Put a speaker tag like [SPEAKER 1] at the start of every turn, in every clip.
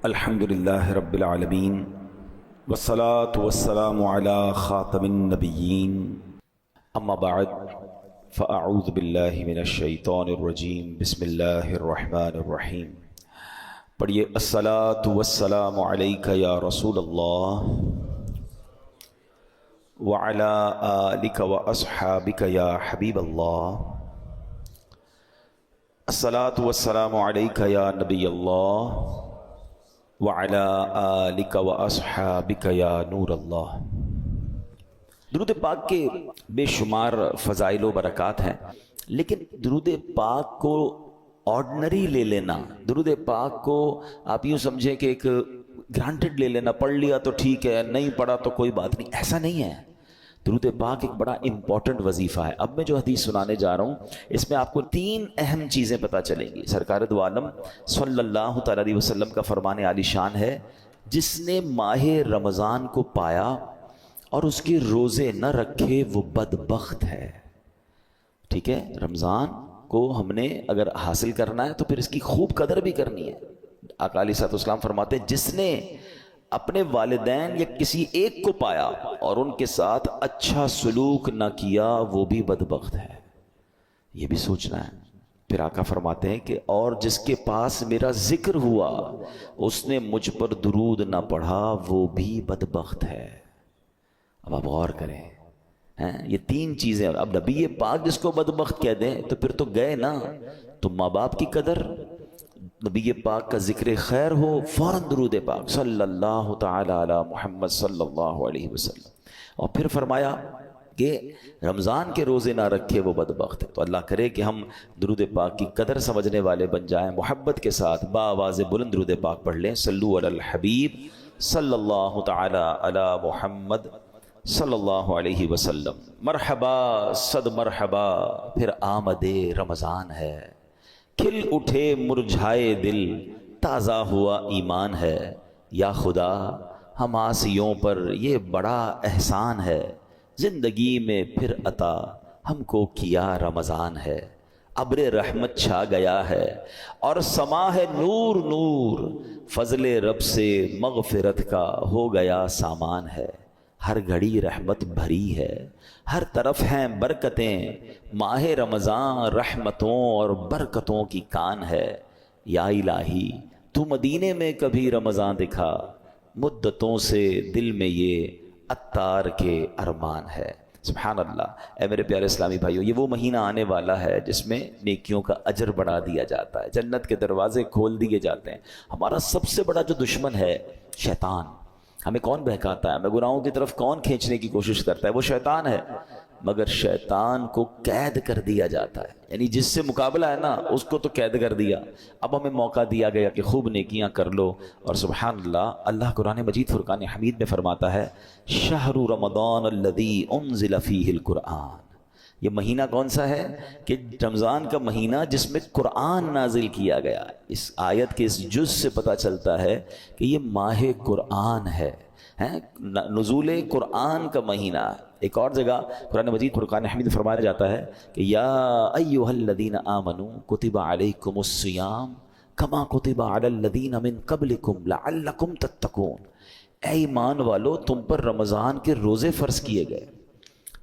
[SPEAKER 1] الحمد للہ رب العالمین والصلاة والسلام علی خاتم النبیین اما بعد فاعوذ باللہ من الشیطان الرجیم بسم اللہ الرحمن الرحیم. پڑھیے الصلاة والسلام علیک یا رسول اللہ وعلی آلک واصحابک یا حبیب اللہ. الصلاة والسلام علیک یا نبی اللہ وعلی آلک واصحابک یا نور اللہ. درود پاک کے بے شمار فضائل و برکات ہیں، لیکن درود پاک کو آرڈنری لے لینا، درود پاک کو آپ یوں سمجھیں کہ ایک گرانٹڈ لے لینا، پڑھ لیا تو ٹھیک ہے، نہیں پڑھا تو کوئی بات نہیں، ایسا نہیں ہے. درود پاک ایک بڑا امپورٹنٹ وظیفہ ہے. اب میں جو حدیث سنانے جا رہا ہوں اس میں آپ کو 3 اہم چیزیں پتہ چلیں گی. سرکار دو عالم صلی اللہ تعالی علیہ وسلم کا فرمان عالی شان ہے، جس نے ماہ رمضان کو پایا اور اس کے روزے نہ رکھے وہ بدبخت ہے. ٹھیک ہے، رمضان کو ہم نے اگر حاصل کرنا ہے تو پھر اس کی خوب قدر بھی کرنی ہے. آقا علیہ الصلوۃ والسلام فرماتے ہیں جس نے اپنے والدین یا کسی ایک کو پایا اور ان کے ساتھ اچھا سلوک نہ کیا وہ بھی بدبخت ہے. یہ بھی سوچنا ہے. پھر آقا فرماتے ہیں کہ اور جس کے پاس میرا ذکر ہوا اس نے مجھ پر درود نہ پڑھا وہ بھی بدبخت ہے. اب آپ غور کریں، یہ 3 چیزیں. اب نبی پاک جس کو بدبخت کہہ دیں تو پھر تو گئے نا. تو ماں باپ کی قدر، نبی پاک کا ذکر خیر ہو، فوراً درود پاک صلی اللہ تعالی علی محمد صلی اللہ علیہ وسلم. اور پھر فرمایا کہ رمضان کے روزے نہ رکھے وہ بدبخت ہے. تو اللہ کرے کہ ہم درود پاک کی قدر سمجھنے والے بن جائیں. محبت کے ساتھ باواز بلند درود پاک پڑھ لیں. صلو علی الحبیب صلی اللہ تعالی علی محمد صلی اللہ علیہ وسلم. مرحبا صد مرحبا، پھر آمد رمضان ہے. کھل اٹھے مرجھائے دل، تازہ ہوا ایمان ہے. یا خدا ہم آسیوں پر یہ بڑا احسان ہے، زندگی میں پھر عطا ہم کو کیا رمضان ہے. ابر رحمت چھا گیا ہے اور سما ہے نور نور، فضل رب سے مغفرت کا ہو گیا سامان ہے. ہر گھڑی رحمت بھری ہے، ہر طرف ہیں برکتیں، ماہ رمضان رحمتوں اور برکتوں کی کان ہے. یا الہی تو مدینے میں کبھی رمضان دکھا، مدتوں سے دل میں یہ عطار کے ارمان ہے. سبحان اللہ. اے میرے پیارے اسلامی بھائیو، یہ وہ مہینہ آنے والا ہے جس میں نیکیوں کا اجر بڑھا دیا جاتا ہے، جنت کے دروازے کھول دیے جاتے ہیں. ہمارا سب سے بڑا جو دشمن ہے شیطان. ہمیں کون بہکاتا ہے، ہمیں گناہوں کی طرف کون کھینچنے کی کوشش کرتا ہے؟ وہ شیطان ہے. مگر شیطان کو قید کر دیا جاتا ہے، یعنی جس سے مقابلہ ہے نا اس کو تو قید کر دیا. اب ہمیں موقع دیا گیا کہ خوب نیکیاں کر لو. اور سبحان اللہ، اللہ قرآن مجید فرقان حمید میں فرماتا ہے شہر رمضان الذی انزل فیہ القرآن. یہ مہینہ کون سا ہے؟ کہ رمضان کا مہینہ جس میں قرآن نازل کیا گیا. اس آیت کے اس جز سے پتہ چلتا ہے کہ یہ ماہ قرآن ہے، نزول قرآن کا مہینہ. ایک اور جگہ قرآن مجید فرقان حمید فرمایا جاتا ہے کہ یا ایھا الذین آمنوا کتب علیکم الصیام کما کتب علی الذین من قبلکم لعلکم تتقون. اے ایمان والو، تم پر رمضان کے روزے فرض کیے گئے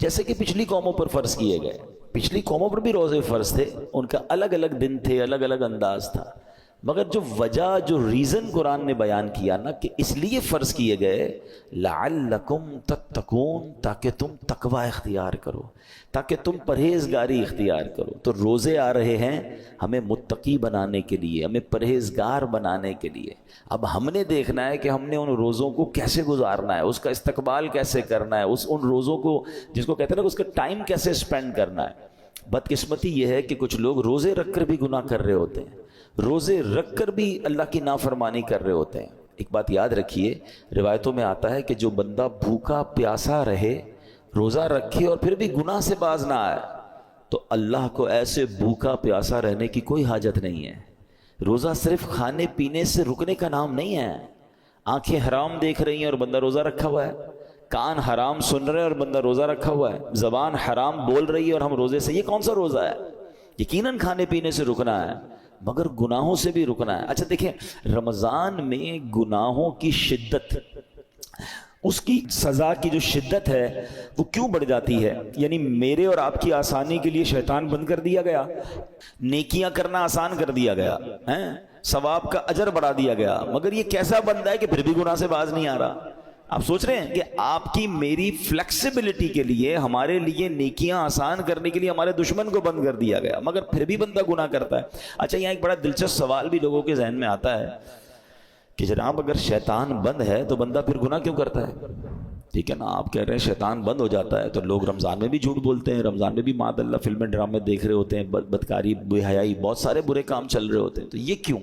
[SPEAKER 1] جیسے کہ پچھلی قوموں پر فرض کیے گئے. پچھلی قوموں پر بھی روزے فرض تھے، ان کا الگ الگ دن تھے، الگ الگ انداز تھا. مگر جو وجہ، جو ریزن قرآن نے بیان کیا نا کہ اس لیے فرض کیے گئے لعلکم تتقون، تاکہ تم تقوی اختیار کرو، تاکہ تم پرہیزگاری اختیار کرو. تو روزے آ رہے ہیں ہمیں متقی بنانے کے لیے، ہمیں پرہیزگار بنانے کے لیے. اب ہم نے دیکھنا ہے کہ ہم نے ان روزوں کو کیسے گزارنا ہے، اس کا استقبال کیسے کرنا ہے، ان روزوں کو جس کو کہتے ہیں نا اس کا ٹائم کیسے سپینڈ کرنا ہے. بدقسمتی یہ ہے کہ کچھ لوگ روزے رکھ کر بھی گناہ کر رہے ہوتے ہیں، روزے رکھ کر بھی اللہ کی نافرمانی کر رہے ہوتے ہیں. ایک بات یاد رکھیے، روایتوں میں آتا ہے کہ جو بندہ بھوکا پیاسا رہے، روزہ رکھے اور پھر بھی گناہ سے باز نہ آئے، تو اللہ کو ایسے بھوکا پیاسا رہنے کی کوئی حاجت نہیں ہے. روزہ صرف کھانے پینے سے رکنے کا نام نہیں ہے. آنکھیں حرام دیکھ رہی ہیں اور بندہ روزہ رکھا ہوا ہے، کان حرام سن رہے ہیں اور بندہ روزہ رکھا ہوا ہے، زبان حرام بول رہی ہے اور ہم روزے سے، یہ کون سا روزہ ہے؟ یقیناً کھانے پینے سے رکنا ہے، مگر گناہوں سے بھی رکنا ہے. اچھا دیکھیں رمضان میں گناہوں کی شدت، اس کی سزا کی جو شدت ہے وہ کیوں بڑھ جاتی ہے؟ یعنی میرے اور آپ کی آسانی کے لیے شیطان بند کر دیا گیا، نیکیاں کرنا آسان کر دیا گیا، ثواب کا اجر بڑھا دیا گیا، مگر یہ کیسا بندہ ہے کہ پھر بھی گناہ سے باز نہیں آ رہا؟ آپ سوچ رہے ہیں کہ آپ کی میری فلیکسیبلٹی کے لیے، ہمارے لیے نیکیاں آسان کرنے کے لیے ہمارے دشمن کو بند کر دیا گیا، مگر پھر بھی بندہ گناہ کرتا ہے. اچھا یہاں ایک بڑا دلچسپ سوال بھی لوگوں کے ذہن میں آتا ہے کہ جناب اگر شیطان بند ہے تو بندہ پھر گناہ کیوں کرتا ہے؟ ٹھیک ہے نا، آپ کہہ رہے ہیں شیطان بند ہو جاتا ہے تو لوگ رمضان میں بھی جھوٹ بولتے ہیں، رمضان میں بھی معاذ اللہ فلمیں ڈرامے دیکھ رہے ہوتے ہیں، بدکاری، بے حیائی، بہت سارے برے کام چل رہے ہوتے ہیں، تو یہ کیوں؟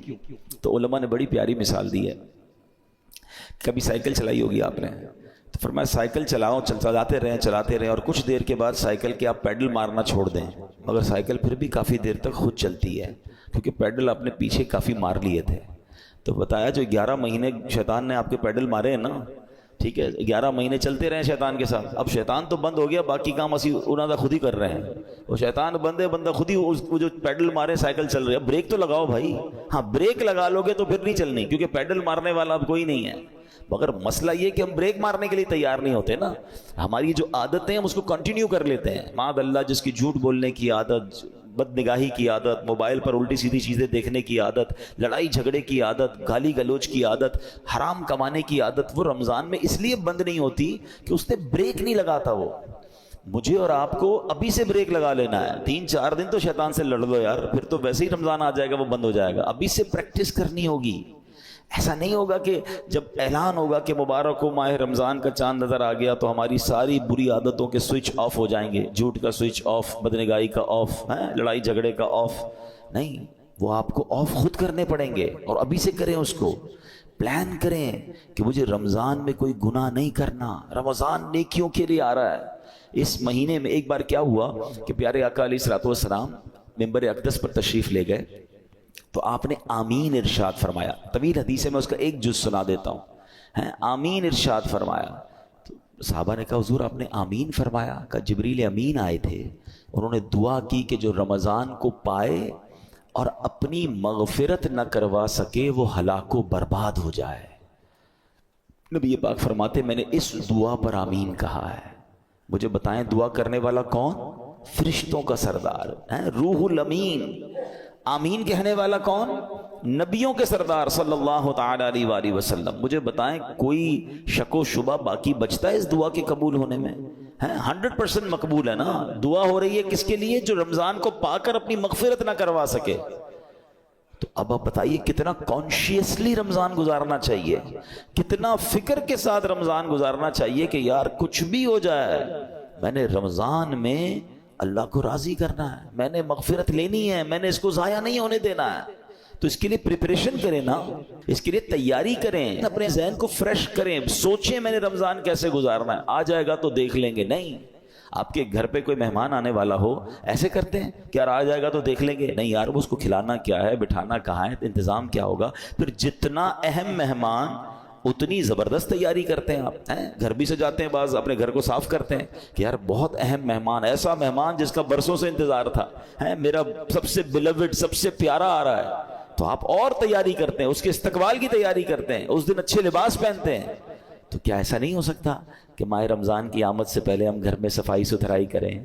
[SPEAKER 1] تو علماء نے بڑی پیاری مثال دی ہے. کبھی سائیکل چلائی ہوگی آپ نے، تو فرمایا سائیکل چلاؤ، چلاتے رہیں اور کچھ دیر کے بعد سائیکل کے آپ پیڈل مارنا چھوڑ دیں، مگر سائیکل پھر بھی کافی دیر تک خود چلتی ہے کیونکہ پیڈل آپ نے پیچھے کافی مار لیے تھے. تو بتایا جو 11 مہینے شیطان نے آپ کے پیڈل مارے ہیں نا، ٹھیک ہے، 11 مہینے چلتے رہے شیطان کے ساتھ. اب شیطان تو بند ہو گیا، باقی کام اسی انہوں نے خود ہی کر رہے ہیں. وہ شیطان بند ہے، بندہ خود ہی وہ جو پیڈل مارے سائیکل چل رہی ہے. بریک تو لگاؤ بھائی، ہاں بریک لگا لو گے تو پھر نہیں چلنی کیونکہ پیڈل مارنے والا اب کوئی نہیں ہے. مگر مسئلہ یہ کہ ہم بریک مارنے کے لیے تیار نہیں ہوتے نا. ہماری جو عادتیں ہم اس کو کنٹینیو کر لیتے ہیں. معاذ اللہ جس کی جھوٹ بولنے کی عادت، بد نگاہی کی عادت، موبائل پر الٹی سیدھی چیزیں دیکھنے کی عادت، لڑائی جھگڑے کی عادت، گالی گلوچ کی عادت، حرام کمانے کی عادت، وہ رمضان میں اس لیے بند نہیں ہوتی کہ اس نے بریک نہیں لگاتا. وہ مجھے اور آپ کو ابھی سے بریک لگا لینا ہے. 3-4 دن تو شیطان سے لڑ لو یار، پھر تو ویسے ہی رمضان آ جائے گا، وہ بند ہو جائے گا. ابھی سے پریکٹس کرنی ہوگی. ایسا نہیں ہوگا کہ جب اعلان ہوگا کہ مبارک ہو ماہ رمضان کا چاند نظر آ گیا تو ہماری ساری بری عادتوں کے سوئچ آف ہو جائیں گے. جھوٹ کا سوئچ آف، بدنگاہی کا آف، لڑائی جھگڑے کا آف. نہیں، وہ آپ کو آف خود کرنے پڑیں گے اور ابھی سے کریں. اس کو پلان کریں کہ مجھے رمضان میں کوئی گناہ نہیں کرنا. رمضان نیکیوں کے لیے آ رہا ہے. اس مہینے میں ایک بار کیا ہوا کہ پیارے آقا علیہ الصلوۃ والسلام منبر اقدس پر تشریف لے گئے تو آپ نے آمین ارشاد فرمایا. طویل حدیث ہے، میں اس کا ایک جز سنا دیتا ہوں. آمین ارشاد فرمایا تو صحابہ نے کہا حضور آپ نے آمین فرمایا؟ کہا جبریل امین آئے تھے، انہوں نے دعا کی کہ جو رمضان کو پائے اور اپنی مغفرت نہ کروا سکے وہ ہلاک و برباد ہو جائے. نبی پاک فرماتے میں نے اس دعا پر آمین کہا ہے. مجھے بتائیں دعا کرنے والا کون؟ فرشتوں کا سردار روح الامین. آمین کہنے والا کون؟ نبیوں کے سردار صلی اللہ تعالی علیہ وآلہ وسلم. مجھے بتائیں کوئی شک و شبہ باقی بچتا ہے اس دعا کے قبول ہونے میں؟ 100% مقبول ہے نا. دعا ہو رہی ہے کس کے لیے؟ جو رمضان کو پا کر اپنی مغفرت نہ کروا سکے. تو اب آپ بتائیے کتنا کانشیسلی رمضان گزارنا چاہیے، کتنا فکر کے ساتھ رمضان گزارنا چاہیے کہ یار کچھ بھی ہو جائے میں نے رمضان میں اللہ کو راضی کرنا ہے، میں نے مغفرت لینی ہے، میں نے اس کو ضائع نہیں ہونے دینا ہے. تو اس کے لیے پریپریشن کریں نا، اس کے لیے تیاری کریں، اپنے ذہن کو فریش کریں، سوچیں میں نے رمضان کیسے گزارنا ہے. آ جائے گا تو دیکھ لیں گے. نہیں، آپ کے گھر پہ کوئی مہمان آنے والا ہو ایسے کرتے ہیں کہ یار آ جائے گا تو دیکھ لیں گے. نہیں یار، وہ اس کو کھلانا کیا ہے، بٹھانا کہاں ہے، انتظام کیا ہوگا. پھر جتنا اہم مہمان اتنی زبردست تیاری کرتے ہیں. آپ گھر بھی سجاتے ہیں، بعض اپنے گھر کو صاف کرتے ہیں کہ یار بہت اہم مہمان، ایسا مہمان جس کا برسوں سے انتظار تھا، میرا سب سے بیلوڈ، سب سے پیارا آ رہا ہے. تو آپ اور تیاری کرتے ہیں، اس کے استقبال کی تیاری کرتے ہیں، اس دن اچھے لباس پہنتے ہیں. تو کیا ایسا نہیں ہو سکتا کہ ماہ رمضان کی آمد سے پہلے ہم گھر میں صفائی ستھرائی کریں،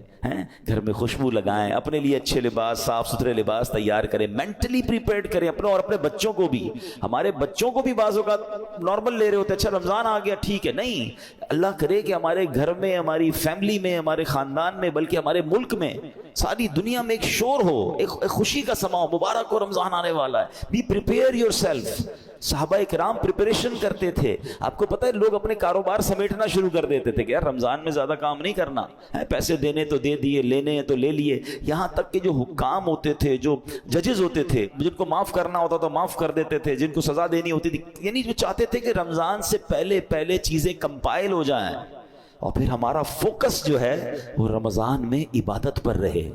[SPEAKER 1] گھر میں خوشبو لگائیں، اپنے لیے اچھے لباس، صاف ستھرے لباس تیار کریں، مینٹلی پریپیئرڈ کریں اپنے اور اپنے بچوں کو بھی. ہمارے بچوں کو بھی بعض اوقات نارمل لے رہے ہوتے، اچھا رمضان آ گیا ٹھیک ہے. نہیں، اللہ کرے کہ ہمارے گھر میں، ہماری فیملی میں، ہمارے خاندان میں، بلکہ ہمارے ملک میں، ساری دنیا میں ایک شور ہو، ایک خوشی کا سما ہو. مبارک ہو رمضان آنے والا ہے. Be prepare yourself. صحابہ اکرام پریپریشن کرتے تھے. آپ کو پتہ ہے لوگ اپنے کاروبار سمیٹنا شروع کر دیتے تھے کہ یار رمضان میں زیادہ کام نہیں کرنا ہے، پیسے دینے تو دے دیے، لینے تو لے لیے. یہاں تک کہ جو حکام ہوتے تھے، جو ججز ہوتے تھے، جن کو معاف کرنا ہوتا تو معاف کر دیتے تھے، جن کو سزا دینی ہوتی تھی، یعنی جو چاہتے تھے کہ رمضان سے پہلے چیزیں کمپائل ہو جائیں اور پھر ہمارا فوکس جو ہے وہ رمضان میں عبادت پر رہے.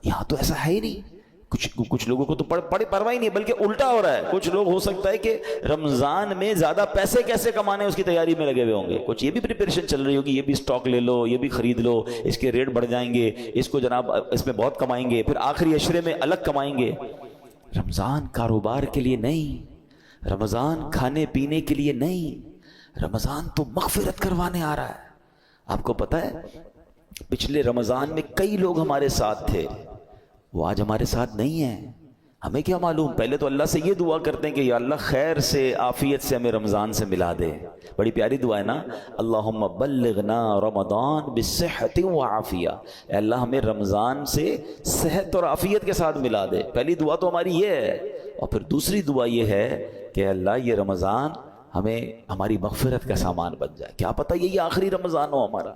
[SPEAKER 1] یہاں تو ایسا ہے ہی نہیں. کچھ لوگوں کو تو پرواہ ہی نہیں، بلکہ الٹا ہو رہا ہے. کچھ لوگ ہو سکتا ہے کہ رمضان میں زیادہ پیسے کیسے کمانے اس کی تیاری میں لگے ہوئے ہوں گے. کچھ یہ بھی پریپریشن چل رہی ہوگی، یہ بھی سٹاک لے لو، یہ بھی خرید لو، اس کے ریٹ بڑھ جائیں گے، اس کو جناب اس میں بہت کمائیں گے، پھر آخری عشرے میں الگ کمائیں گے. رمضان کاروبار کے لیے نہیں، رمضان کھانے پینے کے لیے نہیں، رمضان تو مغفرت کروانے آ رہا ہے۔ آپ کو پتہ ہے پچھلے رمضان میں کئی لوگ ہمارے ساتھ تھے، وہ آج ہمارے ساتھ نہیں ہیں۔ ہمیں کیا معلوم، پہلے تو اللہ سے یہ دعا کرتے ہیں کہ یا اللہ خیر سے عافیت سے ہمیں رمضان سے ملا دے۔ بڑی پیاری دعا ہے نا، اللہم بلغنا رمضان بصحت و عافیہ، اے اللہ ہمیں رمضان سے صحت اور عافیت کے ساتھ ملا دے۔ پہلی دعا تو ہماری یہ ہے، اور پھر دوسری دعا یہ ہے کہ اللہ یہ رمضان ہمیں ہماری مغفرت کا سامان بن جائے۔ کیا پتہ یہ آخری رمضان ہو ہمارا،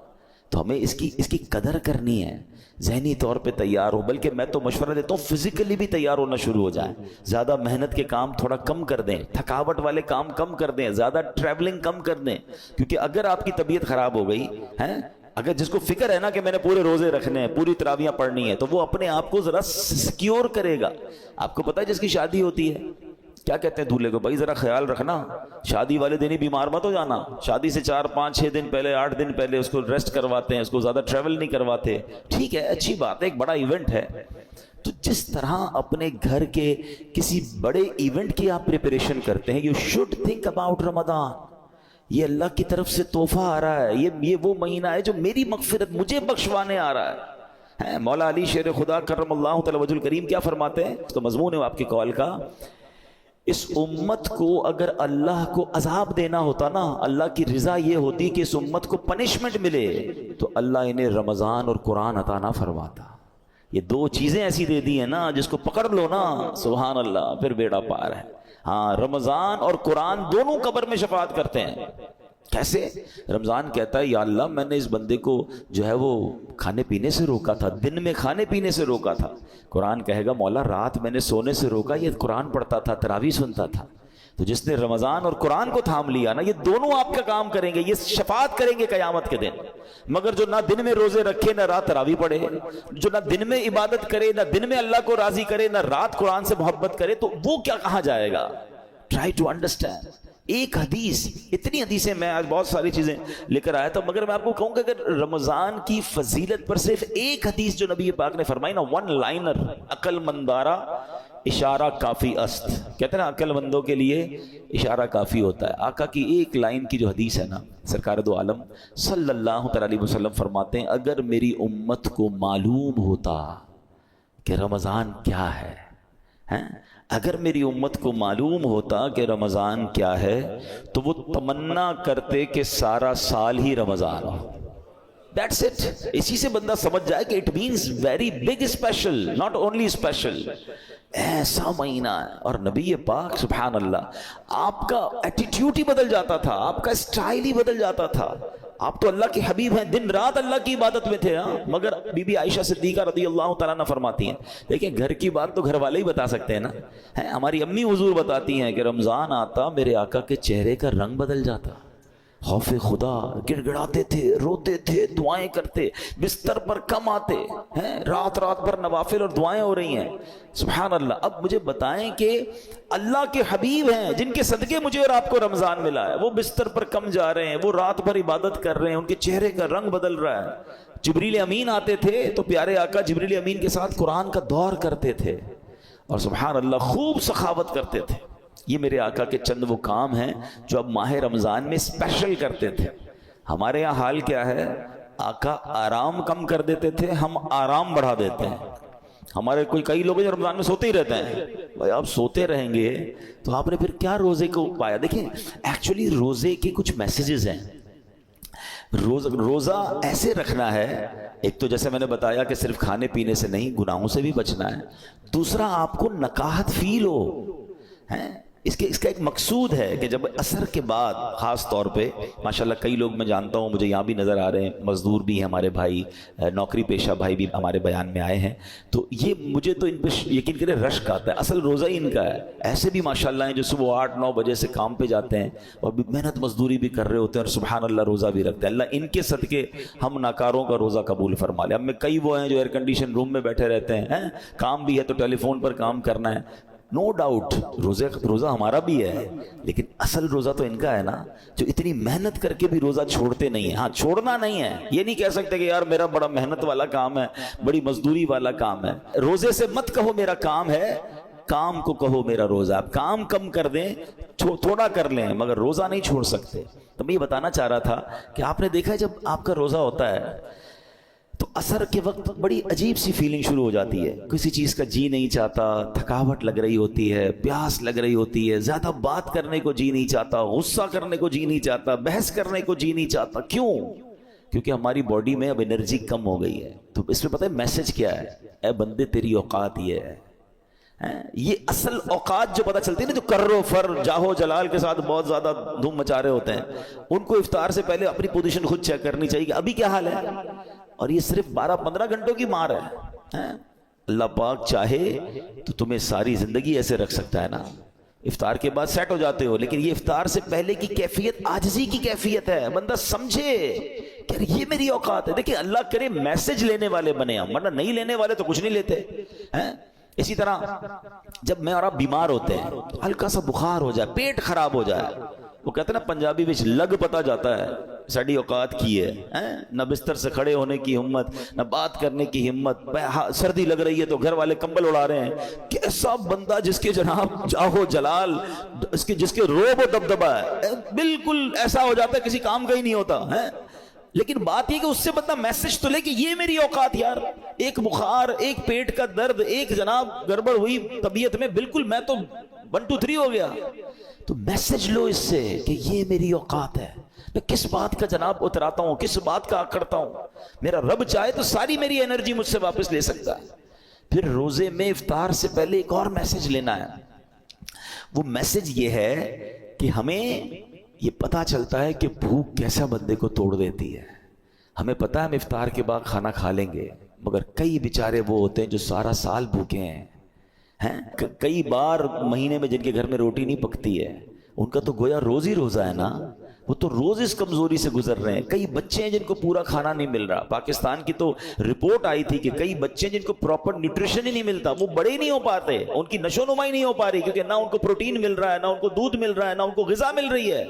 [SPEAKER 1] تو ہمیں اس کی قدر کرنی ہے، ذہنی طور پہ تیار ہو، بلکہ میں تو مشورہ دیتا ہوں فزیکلی بھی تیار ہونا شروع ہو جائیں، زیادہ محنت کے کام تھوڑا کم کر دیں، تھکاوٹ والے کام کم کر دیں، زیادہ ٹریولنگ کم کر دیں، کیونکہ اگر آپ کی طبیعت خراب ہو گئی ہے، اگر جس کو فکر ہے نا کہ میں نے پورے روزے رکھنے ہیں، پوری تراویحاں پڑھنی ہے، تو وہ اپنے آپ کو ذرا سیکیور کرے گا۔ آپ کو پتہ ہے جس کی شادی ہوتی ہے کیا کہتے ہیں دولہے کو، بھائی ذرا خیال رکھنا، شادی والے دن ہی بیمار مت ہو جانا، شادی سے 4 5 6 دن پہلے 8 دن پہلے اس کو ریسٹ کرواتے ہیں، اس کو زیادہ ٹریول نہیں کرواتے۔ ٹھیک ہے، اچھی بات ہے، ایک بڑا ایونٹ ہے، تو جس طرح اپنے گھر کے کسی بڑے ایونٹ کی آپ پریپریشن کرتے ہیں، یو شوڈ تھنک اباؤٹ رمضان۔ یہ اللہ کی طرف سے تحفہ آ رہا ہے، یہ وہ مہینہ ہے جو میری مغفرت مجھے بخشوانے آ رہا ہے۔ مولا علی شیر خدا کرم اللہ تعالی وجہ الکریم کیا فرماتے ہیں، اس کا مضمون ہے آپ کی کال کا، اس امت کو اگر اللہ کو عذاب دینا ہوتا نا، اللہ کی رضا یہ ہوتی کہ اس امت کو پنشمنٹ ملے، تو اللہ انہیں رمضان اور قرآن عطا نہ فرماتا۔ یہ 2 چیزیں ایسی دے دی ہیں نا، جس کو پکڑ لو نا سبحان اللہ پھر بیڑا پار ہے۔ ہاں، رمضان اور قرآن دونوں قبر میں شفاعت کرتے ہیں۔ کیسے؟ رمضان کہتا ہے یا اللہ میں نے اس بندے کو جو ہے وہ کھانے پینے سے روکا تھا، دن میں کھانے پینے سے روکا تھا۔ قرآن کہے گا مولا رات میں نے سونے سے روکا، یہ قرآن پڑھتا تھا، تراویح سنتا تھا۔ تو جس نے رمضان اور قرآن کو تھام لیا نا، یہ دونوں آپ کا کام کریں گے، یہ شفاعت کریں گے قیامت کے دن۔ مگر جو نہ دن میں روزے رکھے، نہ رات تراویح پڑھے، جو نہ دن میں عبادت کرے، نہ دن میں اللہ کو راضی کرے، نہ رات قرآن سے محبت کرے، تو وہ کیا کہاں جائے گا؟ Try to understand. ایک حدیث، اتنی حدیثیں میں آج بہت ساری چیزیں لے کر آیا تھا، مگر میں آپ کو کہوں کہ اگر رمضان کی فضیلت پر صرف ایک حدیث جو نبی پاک نے فرمائی نا، ون لائنر، عقل مندارا اشارہ کافی است، کہتے ہیں نا عقل مندوں کے لیے اشارہ کافی ہوتا ہے۔ آقا کی ایک لائن کی جو حدیث ہے نا، سرکار دو عالم صلی اللہ علیہ وسلم فرماتے ہیں اگر میری امت کو معلوم ہوتا کہ رمضان کیا ہے، اگر میری امت کو معلوم ہوتا کہ رمضان کیا ہے، تو وہ تمنا کرتے کہ سارا سال ہی رمضان ہو۔ That's it۔ اسی سے بندہ سمجھ جائے کہ it means very big special, not only special۔ ایسا مہینہ ہے، اور نبی پاک سبحان اللہ آپ کا ایٹیٹیوڈ ہی بدل جاتا تھا، آپ کا اسٹائل ہی بدل جاتا تھا۔ آپ تو اللہ کے حبیب ہیں، دن رات اللہ کی عبادت میں تھے، مگر بی بی عائشہ صدیقہ رضی اللہ تعالیٰ عنہ فرماتی ہیں، دیکھیں گھر کی بات تو گھر والے ہی بتا سکتے ہیں نا، ہماری امی حضور بتاتی ہیں کہ رمضان آتا میرے آقا کے چہرے کا رنگ بدل جاتا، خوف خدا، گڑ گڑاتے تھے، روتے تھے، دعائیں کرتے، بستر پر کم آتے ہیں، رات رات بھر نوافل اور دعائیں ہو رہی ہیں، سبحان اللہ۔ اب مجھے بتائیں کہ اللہ کے حبیب ہیں جن کے صدقے مجھے اور آپ کو رمضان ملا ہے، وہ بستر پر کم جا رہے ہیں، وہ رات بھر عبادت کر رہے ہیں، ان کے چہرے کا رنگ بدل رہا ہے۔ جبریل امین آتے تھے تو پیارے آقا جبریل امین کے ساتھ قرآن کا دور کرتے تھے، اور سبحان اللہ خوب سخاوت کرتے تھے۔ یہ میرے آقا کے چند وہ کام ہیں جو اب ماہ رمضان میں اسپیشل کرتے تھے۔ ہمارے یہاں حال کیا ہے، آقا آرام کم کر دیتے تھے، ہم آرام بڑھا دیتے ہیں۔ ہمارے کئی لوگ جو رمضان میں سوتے ہی رہتے ہیں، بھائی آپ سوتے رہیں گے تو آپ نے پھر کیا روزے کو پایا؟ دیکھیں ایکچولی روزے کے کچھ میسیجز ہیں۔ روزہ ایسے رکھنا ہے، ایک تو جیسے میں نے بتایا کہ صرف کھانے پینے سے نہیں، گناہوں سے بھی بچنا ہے۔ دوسرا آپ کو نکاحت فیل ہو، اس کا ایک مقصود ہے کہ جب عصر کے بعد خاص طور پہ ماشاءاللہ کئی لوگ میں جانتا ہوں، مجھے یہاں بھی نظر آ رہے ہیں، مزدور بھی ہیں ہمارے بھائی، نوکری پیشہ بھائی بھی ہمارے بیان میں آئے ہیں، تو یہ مجھے تو ان پہ یقین کرے رشک آتا ہے، اصل روزہ ہی ان کا ہے۔ ایسے بھی ماشاءاللہ ہیں جو صبح 8-9 بجے سے کام پہ جاتے ہیں اور محنت مزدوری بھی کر رہے ہوتے ہیں، اور سبحان اللہ روزہ بھی رکھتے ہیں۔ اللہ ان کے صدقے ہم ناکاروں کا روزہ قبول فرما لے۔ ہم میں کئی وہ ہیں جو ایئر کنڈیشن روم میں بیٹھے رہتے ہیں، کام بھی ہے تو ٹیلی فون پر کام کرنا ہے، نو ڈاؤٹ روزہ ہمارا بھی ہے، لیکن اصل روزہ تو ان کا ہے نا، جو اتنی محنت کر کے بھی روزہ چھوڑتے نہیں ہیں۔ ہاں چھوڑنا نہیں ہے، یہ نہیں کہہ سکتے کہ یار میرا بڑا محنت والا کام ہے، بڑی مزدوری والا کام ہے۔ روزے سے مت کہو میرا کام ہے، کام کو کہو میرا روزہ. آپ کام کم کر دیں, تھوڑا کر لیں, مگر روزہ نہیں چھوڑ سکتے. تو میں یہ بتانا چاہ رہا تھا کہ آپ نے دیکھا ہے جب آپ کا روزہ ہوتا ہے تو عصر کے وقت بڑی عجیب سی فیلنگ شروع ہو جاتی ہے. کسی چیز کا جی نہیں چاہتا, تھکاوٹ لگ رہی ہوتی ہے, پیاس لگ رہی ہوتی ہے, زیادہ بات کرنے کو جی نہیں چاہتا, غصہ کرنے کو جی نہیں چاہتا, بحث کرنے کو جی نہیں چاہتا. کیوں؟ کیونکہ ہماری باڈی میں اب انرجی کم ہو گئی ہے. تو اس میں پتہ ہے میسج کیا ہے؟ اے بندے تیری اوقات یہ ہے. یہ اصل اوقات جو پتہ چلتی ہے نا, جو کرو فر جاہو جلال کے ساتھ بہت زیادہ دھوم مچا رہے ہوتے ہیں, ان کو افطار سے پہلے اپنی پوزیشن خود چیک کرنی چاہیے کہ ابھی کیا حال ہے. اور یہ صرف 12-15 گھنٹوں کی مار ہے. اللہ پاک چاہے تو تمہیں ساری زندگی ایسے رکھ سکتا ہے نا. افطار کے بعد سیٹ ہو جاتے ہو, لیکن یہ افطار سے پہلے کی کیفیت عاجزی کی کیفیت ہے. بندہ سمجھے کہ یہ میری اوقات ہے. دیکھیں اللہ کرے میسج لینے والے بنے ہم, ورنہ نہیں لینے والے تو کچھ نہیں لیتے. اسی طرح جب میں اور آپ بیمار ہوتے ہیں, ہلکا سا بخار ہو جائے, پیٹ خراب ہو جائے, وہ کہتے ہیں نا پنجابی میں لگ پتا جاتا ہے ساڑی اوقات کی ہے. نہ بستر سے کھڑے ہونے کی ہمت, نہ بات کرنے کی ہمت, سردی لگ رہی ہے تو گھر والے کمبل اڑا رہے ہیں. کیسا بندہ جس کے جناب جاہو جلال, جس کے روب و دبدبہ ہے, بالکل ایسا ہو جاتا ہے کسی کام کا ہی نہیں ہوتا ہے. لیکن بات یہ کہ اس سے بندہ میسج تو لے کہ یہ میری اوقات یار. ایک بخار, ایک پیٹ کا درد, ایک جناب گڑبڑ ہوئی طبیعت میں, بالکل میں تو 1 2 3 ہو گیا. تو میسج لو اس سے کہ یہ میری اوقات ہے. میں کس بات کا جناب اتراتا ہوں, کس بات کا کرتا ہوں. میرا رب چاہے تو ساری میری انرجی مجھ سے واپس لے سکتا ہے. پھر روزے میں افطار سے پہلے ایک اور میسج لینا ہے. وہ میسج یہ ہے کہ ہمیں یہ پتا چلتا ہے کہ بھوک کیسا بندے کو توڑ دیتی ہے. ہمیں پتا ہے ہم افطار کے بعد کھانا کھا لیں گے, مگر کئی بیچارے وہ ہوتے ہیں جو سارا سال بھوکے ہیں. کئی بار مہینے میں جن کے گھر میں روٹی نہیں پکتی ہے, ان کا تو گویا روز ہی روزہ ہے نا. وہ تو روز اس کمزوری سے گزر رہے ہیں. کئی بچے ہیں جن کو پورا کھانا نہیں مل رہا. پاکستان کی تو رپورٹ آئی تھی کہ کئی بچے جن کو پراپر نیوٹریشن ہی نہیں ملتا, وہ بڑے ہی نہیں ہو پاتے, ان کی نشو نما ہی نہیں ہو پا رہی, کیونکہ نہ ان کو پروٹین مل رہا ہے, نہ ان کو دودھ مل رہا ہے, نہ ان کو غذا مل رہی ہے.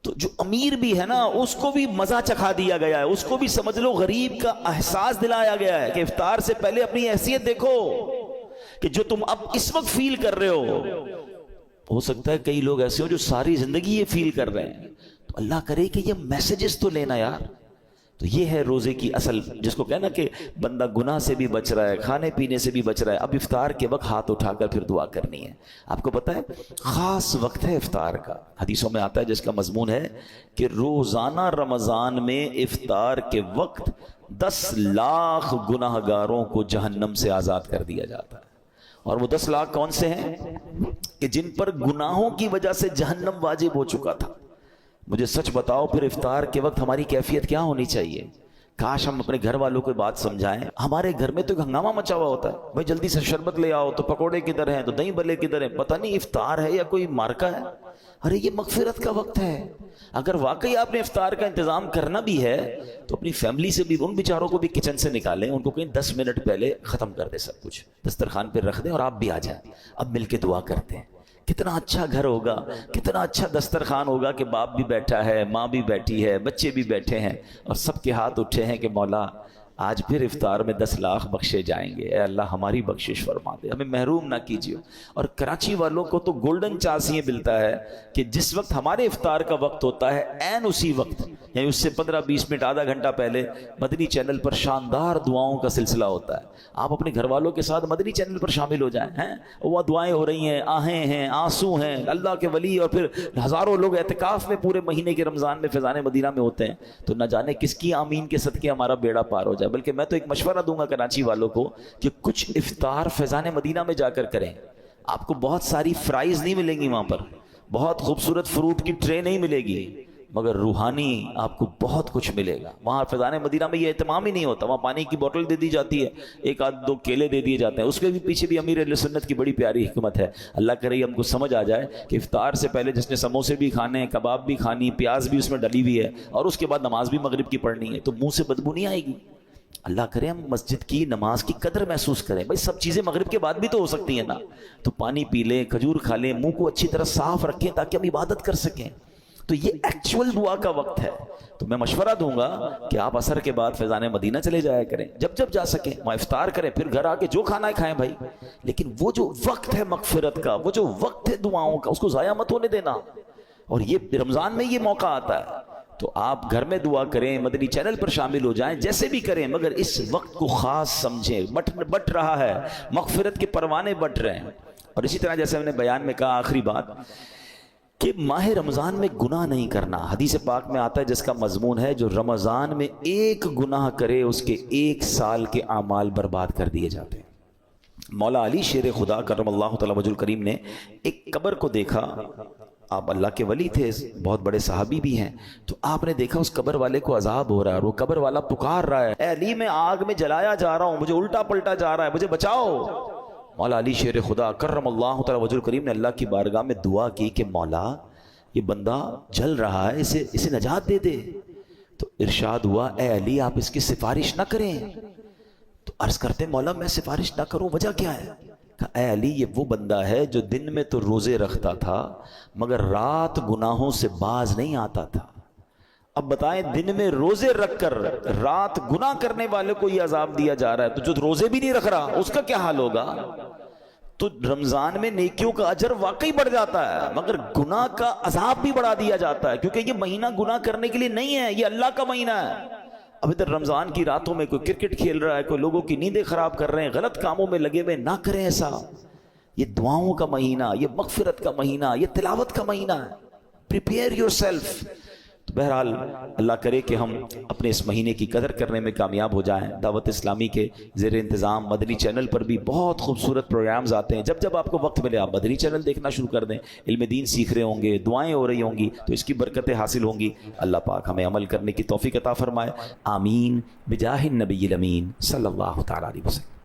[SPEAKER 1] تو جو امیر بھی ہے نا, اس کو بھی مزہ چکھا دیا گیا ہے, اس کو بھی سمجھ لو غریب کا احساس دلایا گیا ہے کہ افطار سے پہلے اپنی حیثیت دیکھو کہ جو تم اب اس وقت فیل کر رہے ہو سکتا ہے کئی لوگ ایسے ہو جو ساری زندگی یہ فیل کر رہے ہیں. تو اللہ کرے کہ یہ میسیجز تو لینا یار. تو یہ ہے روزے کی اصل, جس کو کہنا کہ بندہ گناہ سے بھی بچ رہا ہے, کھانے پینے سے بھی بچ رہا ہے. اب افطار کے وقت ہاتھ اٹھا کر پھر دعا کرنی ہے. آپ کو پتہ ہے خاص وقت ہے افطار کا, حدیثوں میں آتا ہے جس کا مضمون ہے کہ روزانہ رمضان میں افطار کے وقت 10 لاکھ گناہ گاروں کو جہنم سے آزاد کر دیا جاتا ہے. اور وہ 10 لاکھ کون سے ہیں؟ کہ جن پر گناہوں کی وجہ سے جہنم واجب ہو چکا تھا. مجھے سچ بتاؤ پھر افطار کے وقت ہماری کیفیت کیا ہونی چاہیے؟ کاش ہم اپنے گھر والوں کو بات سمجھائیں. ہمارے گھر میں تو ایک ہنگامہ مچا ہوا ہوتا ہے, بھائی جلدی سے شربت لے آؤ, تو پکوڑے کدھر ہیں, تو دہی بلے کدھر ہیں, پتہ نہیں افطار ہے یا کوئی مارکا ہے. ارے یہ مغفرت کا وقت ہے. اگر واقعی آپ نے افطار کا انتظام کرنا بھی ہے تو اپنی فیملی سے بھی, ان بیچاروں کو بھی کچن سے نکالیں, ان کو کہیں 10 منٹ پہلے ختم کر دے, سب کچھ دسترخوان پہ رکھ دیں اور آپ بھی آ جائیں. اب مل کے دعا کرتے ہیں. کتنا اچھا گھر ہوگا, کتنا اچھا دسترخوان ہوگا کہ باپ بھی بیٹھا ہے, ماں بھی بیٹھی ہے, بچے بھی بیٹھے ہیں, اور سب کے ہاتھ اٹھے ہیں کہ مولا آج پھر افطار میں 10 لاکھ بخشے جائیں گے. اے اللہ ہماری بخشش فرما دے, ہمیں محروم نہ کیجیے. اور کراچی والوں کو تو گولڈن چانس یہ ملتا ہے کہ جس وقت ہمارے افطار کا وقت ہوتا ہے, عین اسی وقت یعنی اس سے 15-20 منٹ آدھا گھنٹہ پہلے مدنی چینل پر شاندار دعاؤں کا سلسلہ ہوتا ہے. آپ اپنے گھر والوں کے ساتھ مدنی چینل پر شامل ہو جائیں. وہ دعائیں ہو رہی ہیں, آہیں ہیں, آنسو ہیں, اللہ کے ولی اور پھر ہزاروں لوگ اعتکاف میں پورے مہینے کے رمضان میں فیضان مدینہ میں ہوتے ہیں. تو نہ جانے کس کی آمین کے صدقے ہمارا بیڑا پار ہو جائے. بلکہ میں تو ایک مشورہ دوں گا کراچی والوں کو کہ کچھ افطار فیضان مدینہ میں جا کر کریں. آپ کو بہت ساری فرائز نہیں ملیں گی وہاں پر, بہت خوبصورت فروٹ کی ٹرے نہیں ملے گی, مگر روحانی آپ کو بہت کچھ ملے گا. وہاں فیضان مدینہ میں یہ اہتمام ہی نہیں ہوتا. وہاں پانی کی بوتل دے دی جاتی ہے, 1-2 کیلے دے دیے جاتے ہیں. اس کے بھی پیچھے بھی امیر اہل سنت کی بڑی پیاری حکمت ہے. اللہ کرے ہم کو سمجھ آ جائے کہ افطار سے پہلے جس نے سموسے بھی کھانے, کباب بھی کھانی, پیاز بھی اس میں ڈلی ہوئی ہے, اور اس کے بعد نماز بھی مغرب کی پڑھنی ہے, تو منہ سے بدبو نہیں آئے گی. اللہ کرے ہم مسجد کی نماز کی قدر محسوس کریں. بھائی سب چیزیں مغرب کے بعد بھی تو ہو سکتی ہیں نا, تو پانی پی لیں, کھجور کھا لیں, منہ کو اچھی طرح صاف رکھیں تاکہ ہم عبادت کر سکیں. تو یہ ایکچول دعا کا وقت ہے. تو میں مشورہ دوں گا کہ آپ عصر کے بعد فیضان مدینہ چلے جایا کریں, جب جب جا سکیں. وہاں افطار کریں, پھر گھر آ کے جو کھانا ہے کھائیں بھائی, لیکن وہ جو وقت ہے مغفرت کا, وہ جو وقت ہے دعاؤں کا, اس کو ضائع مت ہونے دینا. اور یہ رمضان میں یہ موقع آتا ہے, تو آپ گھر میں دعا کریں, مدنی چینل پر شامل ہو جائیں, جیسے بھی کریں, مگر اس وقت کو خاص سمجھیں. بٹ رہا ہے, مغفرت کے پروانے بٹ رہے ہیں. اور اسی طرح جیسے ہم نے بیان میں کہا, آخری بات, کہ ماہ رمضان میں گناہ نہیں کرنا. حدیث پاک میں آتا ہے جس کا مضمون ہے, جو رمضان میں ایک گناہ کرے اس کے 1 سال کے اعمال برباد کر دیے جاتے ہیں. مولا علی شیر خدا کرم اللہ تعالی وجہ الکریم نے ایک قبر کو دیکھا. آپ اللہ کے ولی تھے, بہت بڑے صحابی بھی ہیں, تو آپ نے دیکھا اس قبر والے کو عذاب ہو رہا ہے, اور وہ قبر والا پکار رہا ہے, اے علی میں آگ میں جلایا جا رہا ہوں, مجھے الٹا پلٹا جا رہا ہے, مجھے بچاؤ. مولا علی شیر خدا کرم اللہ تعالی وجہ الکریم نے اللہ کی بارگاہ میں دعا کی کہ مولا یہ بندہ جل رہا ہے, اسے نجات دے دے. تو ارشاد ہوا, اے علی آپ اس کی سفارش نہ کریں. تو عرض کرتے, مولا میں سفارش نہ کروں, وجہ کیا ہے؟ کہا, اے علی یہ وہ بندہ ہے جو دن میں تو روزے رکھتا تھا مگر رات گناہوں سے باز نہیں آتا تھا. اب بتائیں, دن میں روزے رکھ کر رات گناہ کرنے والے کو یہ عذاب دیا جا رہا ہے, تو جو روزے بھی نہیں رکھ رہا اس کا کیا حال ہوگا؟ تو رمضان میں نیکیوں کا اجر واقعی بڑھ جاتا ہے, مگر گناہ کا عذاب بھی بڑھا دیا جاتا ہے, کیونکہ یہ مہینہ گناہ کرنے کے لیے نہیں ہے, یہ اللہ کا مہینہ ہے. اب ادھر رمضان کی راتوں میں کوئی کرکٹ کھیل رہا ہے, کوئی لوگوں کی نیندیں خراب کر رہے ہیں, غلط کاموں میں لگے ہوئے, نہ کریں ایسا. یہ دعاؤں کا مہینہ, یہ مغفرت کا مہینہ, یہ تلاوت کا مہینہ ہے. Prepare your self. تو بہرحال اللہ کرے کہ ہم اپنے اس مہینے کی قدر کرنے میں کامیاب ہو جائیں. دعوت اسلامی کے زیر انتظام مدنی چینل پر بھی بہت خوبصورت پروگرامز آتے ہیں. جب جب آپ کو وقت ملے آپ مدنی چینل دیکھنا شروع کر دیں. علم دین سیکھ رہے ہوں گے, دعائیں ہو رہی ہوں گی, تو اس کی برکتیں حاصل ہوں گی. اللہ پاک ہمیں عمل کرنے کی توفیق عطا فرمائے. آمین بجاہ النبی الامین صلی اللہ تعالی علیہ وسلم.